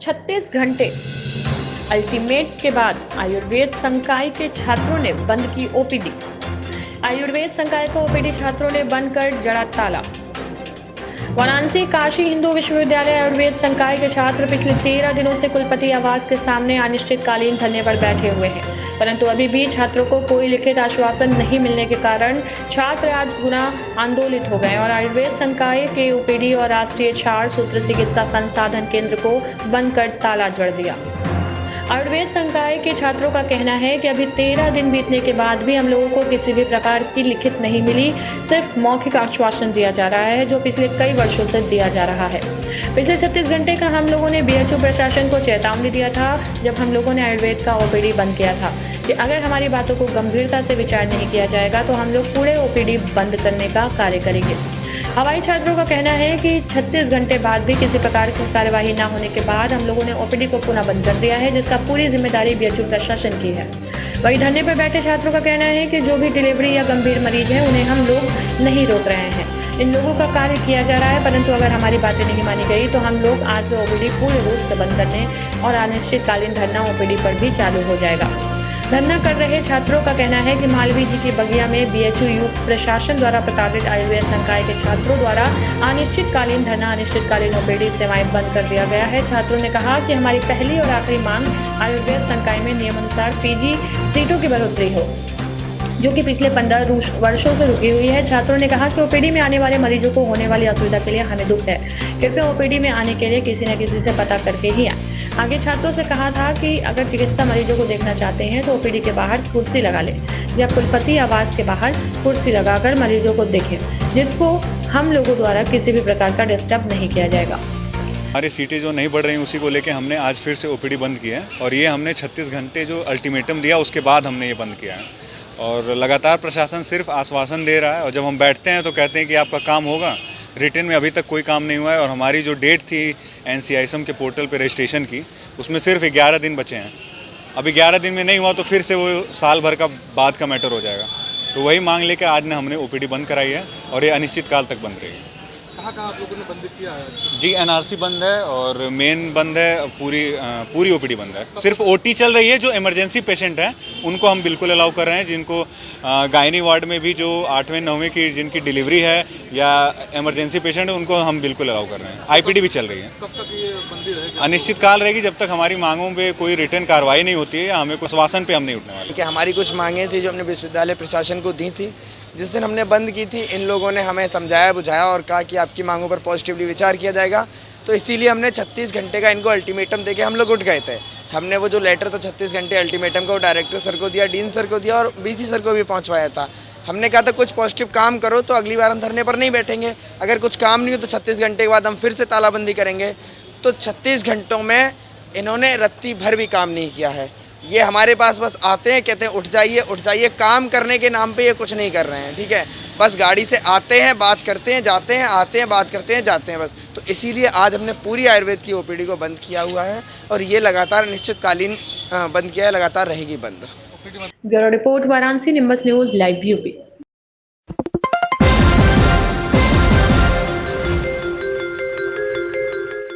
36 घंटे अल्टीमेट के बाद आयुर्वेद संकाय के छात्रों ने बंद की ओपीडी। आयुर्वेद संकाय को ओपीडी छात्रों ने बंद कर जड़ा ताला। वाराणसी काशी हिंदू विश्वविद्यालय आयुर्वेद संकाय के छात्र पिछले 13 दिनों से कुलपति आवास के सामने अनिश्चितकालीन धरने पर बैठे हुए हैं, परंतु अभी भी छात्रों को कोई लिखित आश्वासन नहीं मिलने के कारण छात्र आज पुनः आंदोलित हो गए और आयुर्वेद संकाय के ओपीडी और राष्ट्रीय 4 सूत्र चिकित्सा संसाधन केंद्र को बंद कर ताला जड़ दिया। आयुर्वेद संकाय के छात्रों का कहना है कि अभी 13 दिन बीतने के बाद भी हम लोगों को किसी भी प्रकार की लिखित नहीं मिली, सिर्फ मौखिक आश्वासन दिया जा रहा है जो पिछले कई वर्षों से दिया जा रहा है। पिछले 36 घंटे का हम लोगों ने बीएचयू प्रशासन को चेतावनी दिया था जब हम लोगों ने आयुर्वेद का ओपीडी बंद किया था कि अगर हमारी बातों को गंभीरता से विचार नहीं किया जाएगा तो हम लोग पूरे ओपीडी बंद करने का कार्य करेंगे। हवाई छात्रों का कहना है कि 36 घंटे बाद भी किसी प्रकार की कार्यवाही न होने के बाद हम लोगों ने ओपीडी को पुनः बंद कर दिया है, जिसका पूरी जिम्मेदारी बीएचयू प्रशासन की है। वहीं धरने पर बैठे छात्रों का कहना है कि जो भी डिलीवरी या गंभीर मरीज है उन्हें हम लोग नहीं रोक रहे हैं। इन लोगों का कार्य किया जा रहा है, परंतु अगर हमारी बातें नहीं मानी गई तो हम लोग आज से ओपीडी पूरे रूप से बंद करने और अनिश्चितकालीन धरना ओपीडी पर भी चालू हो जाएगा। धरना कर रहे छात्रों का कहना है कि मालवीय जी की बगिया में बीएचयू प्रशासन द्वारा प्रताड़ित आयुर्वेद संकाय के छात्रों द्वारा अनिश्चितकालीन धरना अनिश्चितकालीन ओपीडी सेवाएं बंद कर दिया गया है। छात्रों ने कहा कि हमारी पहली और आखिरी मांग आयुर्वेद संकाय में नियमानुसार पीजी सीटों की बढ़ोतरी हो, जो कि पिछले 15 वर्षों से रुकी हुई है। छात्रों ने कहा कि ओपीडी में आने वाले मरीजों को होने वाली असुविधा के लिए हमें दुख है, कृपया ओपीडी में आने के लिए किसी न किसी से पता करके ही आए। आगे छात्रों से कहा था कि अगर चिकित्सा मरीजों को देखना चाहते हैं तो ओपीडी के बाहर कुर्सी लगा लें या कुलपति आवास के बाहर कुर्सी लगाकर मरीजों को देखें, जिसको हम लोगों द्वारा किसी भी प्रकार का डिस्टर्ब नहीं किया जाएगा। हमारी सीटें जो नहीं बढ़ रही उसी को लेके हमने आज फिर से ओपीडी बंद किया है और ये हमने 36 घंटे जो अल्टीमेटम दिया उसके बाद हमने ये बंद किया है। और लगातार प्रशासन सिर्फ आश्वासन दे रहा है और जब हम बैठते हैं तो कहते हैं कि आपका काम होगा। रिटर्न में अभी तक कोई काम नहीं हुआ है और हमारी जो डेट थी NCISM के पोर्टल पे रजिस्ट्रेशन की उसमें सिर्फ 11 दिन बचे हैं। अभी 11 दिन में नहीं हुआ तो फिर से वो साल भर का बाद का मैटर हो जाएगा। तो वही मांग लेकर आज ने हमने ओपीडी बंद कराई है और ये अनिश्चित काल तक बंद रहेगी। कहाँ आप लोगों ने बंद किया है? जी NRC बंद है और मेन बंद है, पूरी ओपीडी बंद है। सिर्फ ओटी चल रही है। जो इमरजेंसी पेशेंट हैं उनको हम बिल्कुल अलाउ कर रहे हैं, जिनको गायनी वार्ड में भी जो 8वें 9वें की जिनकी डिलीवरी है या इमरजेंसी पेशेंट है उनको हम बिल्कुल अलाउ कर रहे हैं। आईपीडी भी चल रही है। कब तक ये बंदी रहेगी? अनिश्चित काल रहेगी जब तक हमारी मांगों पे कोई रिटर्न कार्रवाई नहीं होती है या हमें कुछ आश्वासन पे हम नहीं उठने वाले। कि हमारी कुछ मांगें थी जो हमने विश्वविद्यालय प्रशासन को दी थी। जिस दिन हमने बंद की थी इन लोगों ने हमें समझाया बुझाया और कहा कि आपकी मांगों पर पॉजिटिवली विचार किया जाएगा, तो इसीलिए हमने 36 घंटे का इनको अल्टीमेटम देके हम लोग उठ गए थे। हमने वो जो लेटर था 36 घंटे अल्टीमेटम का वो डायरेक्टर सर को दिया, डीन सर को दिया और BC सर को भी पहुंचवाया था। हमने कहा था कुछ पॉजिटिव काम करो तो अगली बार हम धरने पर नहीं बैठेंगे, अगर कुछ काम नहीं हो तो 36 घंटे के बाद हम फिर से तालाबंदी करेंगे। तो 36 घंटों में इन्होंने रत्ती भर भी काम नहीं किया है। ये हमारे पास बस आते हैं, कहते हैं उठ जाइए, काम करने के नाम पे ये कुछ नहीं कर रहे हैं। ठीक है, बस गाड़ी से आते हैं, बात करते हैं, जाते हैं, आते हैं, बात करते हैं, जाते हैं बस। तो इसीलिए आज हमने पूरी आयुर्वेद की ओपीडी को बंद किया हुआ है और ये लगातार निश्चितकालीन बंद किया है, लगातार रहेगी बंद। Bureau report Varanasi nimbus news live UP.